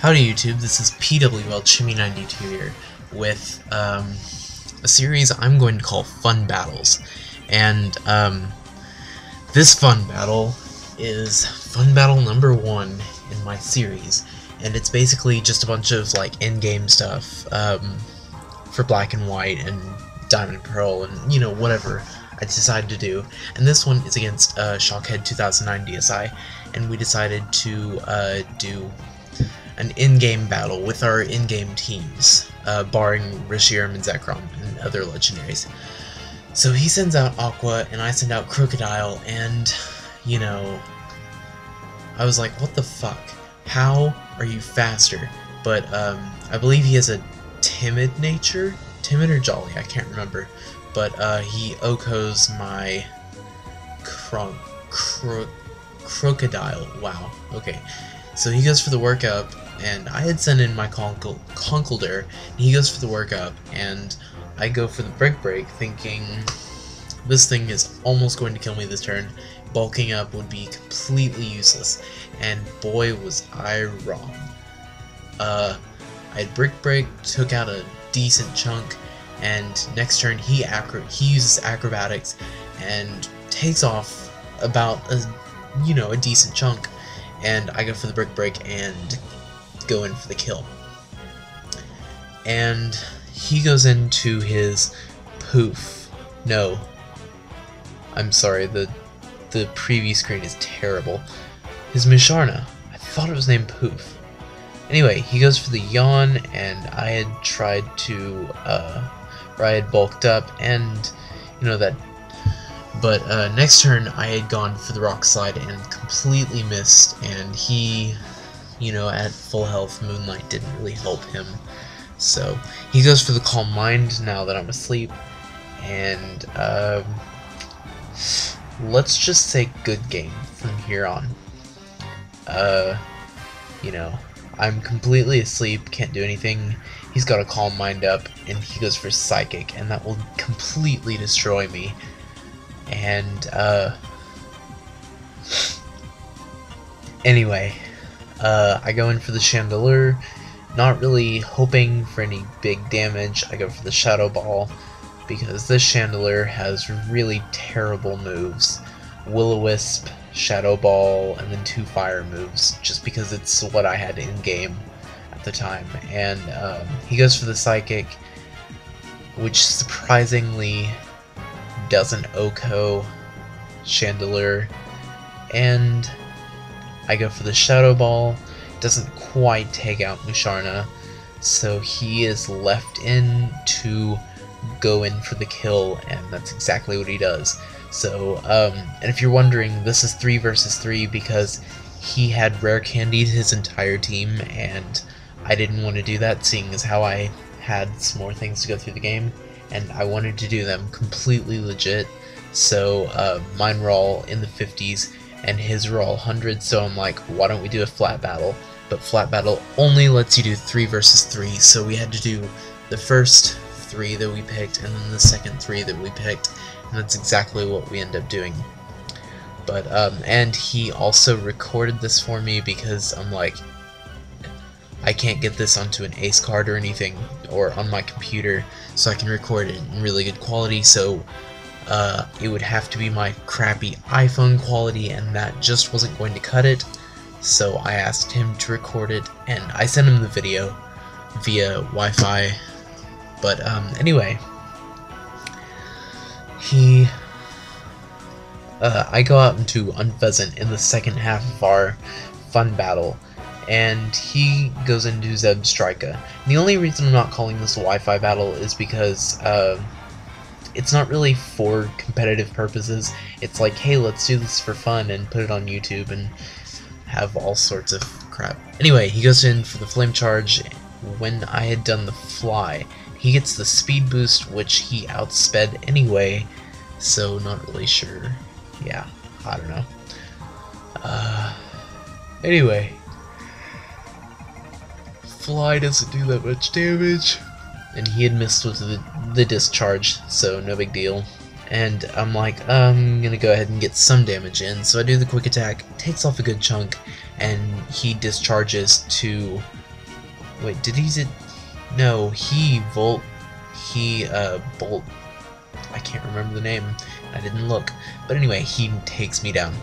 Howdy YouTube, this is PWL Chimmy92 here with a series I'm going to call Fun Battles. And this fun battle is fun battle number 1 in my series. And it's basically just a bunch of like in-game stuff for Black and White and Diamond and Pearl and you know whatever I decided to do. And this one is against Shockhead 2009 DSi, and we decided to do an in-game battle with our in-game teams, barring Rishiram and Zekrom and other legendaries. So he sends out Aqua, and I send out Crocodile, and, you know, I was like, what the fuck? How are you faster? But, I believe he has a timid nature? Timid or jolly? I can't remember. But, he OHKOs my Crocodile. Wow. Okay. So he goes for the workup, and I had sent in my Conkeldurr, and he goes for the workup, and I go for the break, thinking this thing is almost going to kill me this turn. Bulking up would be completely useless, and boy was I wrong. I had break, took out a decent chunk, and next turn he uses acrobatics and takes off about a decent chunk. And I go for the break and go in for the kill. And he goes into his poof. No. I'm sorry, the previous screen is terrible. His Musharna. I thought it was named Poof. Anyway, he goes for the yawn, and I had tried to, or I had bulked up, and, you know, that. But next turn I had gone for the rock slide and completely missed, and he, you know, at full health, Moonlight didn't really help him. So he goes for the Calm Mind now that I'm asleep, and let's just say good game from here on. You know, I'm completely asleep, can't do anything. He's got a Calm Mind up, and he goes for Psychic, and that will completely destroy me. And, anyway, I go in for the Chandelier, not really hoping for any big damage. I go for the Shadow Ball, because this Chandelier has really terrible moves. Will-O-Wisp, Shadow Ball, and then 2 fire moves, just because it's what I had in-game at the time. And, he goes for the Psychic, which surprisingly doesn't OHKO Chandelier, and I go for the Shadow Ball. Doesn't quite take out Musharna, so he is left in to go in for the kill, and that's exactly what he does. So, and if you're wondering, this is 3 versus 3 because he had rare candied his entire team, and I didn't want to do that, seeing as how I had some more things to go through the game, and I wanted to do them completely legit. So mine were all in the 50s and his were all 100s, so I'm like, why don't we do a flat battle? But flat battle only lets you do 3 versus 3, so we had to do the first 3 that we picked and then the second 3 that we picked, and that's exactly what we end up doing. But and he also recorded this for me because I'm like, I can't get this onto an Ace card or anything, or on my computer, so I can record it in really good quality, so it would have to be my crappy iPhone quality, and that just wasn't going to cut it, so I asked him to record it, and I sent him the video via Wi-Fi. But anyway, I go out into Unpheasant in the second half of our fun battle, and he goes into Zebstrika. The only reason I'm not calling this a Wi-Fi battle is because it's not really for competitive purposes. It's like, hey, let's do this for fun and put it on YouTube and have all sorts of crap. Anyway, he goes in for the Flame Charge. When I had done the Fly, he gets the Speed Boost, which he outsped anyway, so not really sure. Yeah, I don't know. Anyway, Fly doesn't do that much damage, and he had missed with the discharge, so no big deal. And I'm like, I'm gonna go ahead and get some damage in, so I do the quick attack, takes off a good chunk, and he discharges to Wait, did he... No, he bolt... I can't remember the name. I didn't look. But anyway, he takes me down.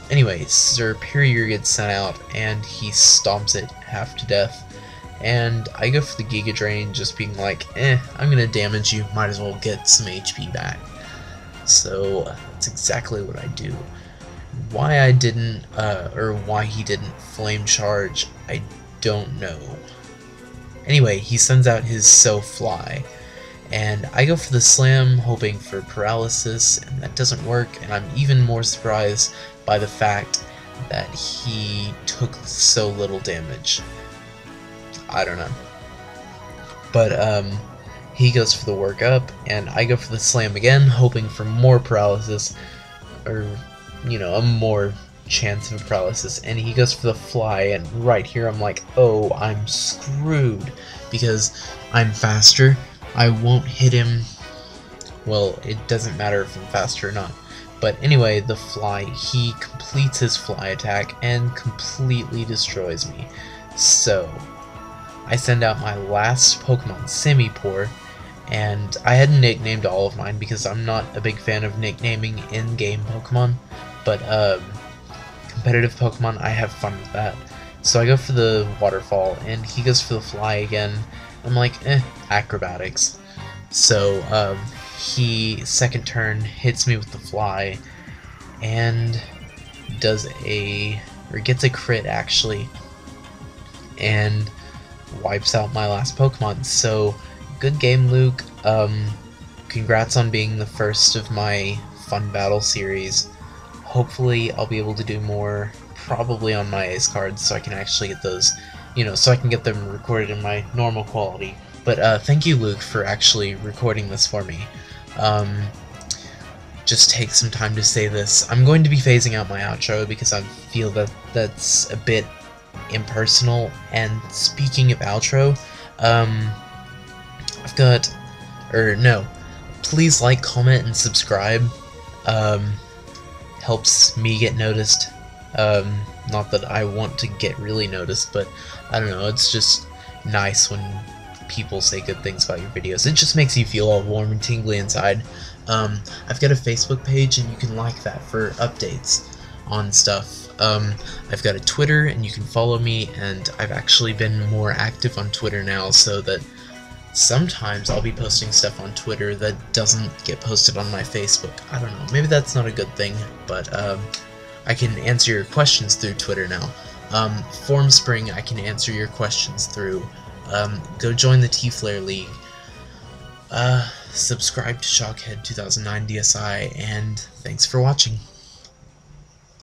Anyway, Superior gets sent out, and he stomps it half to death. And I go for the Giga Drain, just being like, I'm gonna damage you, might as well get some HP back. So, that's exactly what I do. Why I didn't, or why he didn't Flame Charge, I don't know. Anyway, he sends out his Fly, and I go for the Slam, hoping for Paralysis, and that doesn't work, and I'm even more surprised by the fact that he took so little damage. I don't know. But, he goes for the Work Up, and I go for the Slam again, hoping for more Paralysis, or, you know, a more chance of Paralysis, and he goes for the Fly, and right here I'm like, oh, I'm screwed, because I'm faster, I won't hit him. Well, it doesn't matter if I'm faster or not. But anyway, the Fly, he completes his Fly attack and completely destroys me. So, I send out my last Pokemon, Simipour, and I had nicknamed all of mine because I'm not a big fan of nicknaming in-game Pokemon, but competitive Pokemon, I have fun with that. So I go for the Waterfall, and he goes for the Fly again. I'm like, acrobatics. So he, second turn, hits me with the Fly, and gets a crit actually, and wipes out my last Pokemon. So, good game, Luke. Congrats on being the first of my fun battle series. Hopefully, I'll be able to do more, probably on my Ace cards, so I can actually get those, you know, so I can get them recorded in my normal quality. But thank you, Luke, for actually recording this for me. Just take some time to say this. I'm going to be phasing out my outro because I feel that that's a bit impersonal. And speaking of outro, please like, comment, and subscribe. Helps me get noticed. Not that I want to get really noticed, but I don't know, it's just nice when people say good things about your videos. It just makes you feel all warm and tingly inside. I've got a Facebook page, and you can like that for updates on stuff. I've got a Twitter, and you can follow me, and I've actually been more active on Twitter now, so that sometimes I'll be posting stuff on Twitter that doesn't get posted on my Facebook. I don't know, maybe that's not a good thing, but I can answer your questions through Twitter now. Form Spring, I can answer your questions through. Go join the T-Flare League. Subscribe to Shockhead 2009 DSI, and thanks for watching.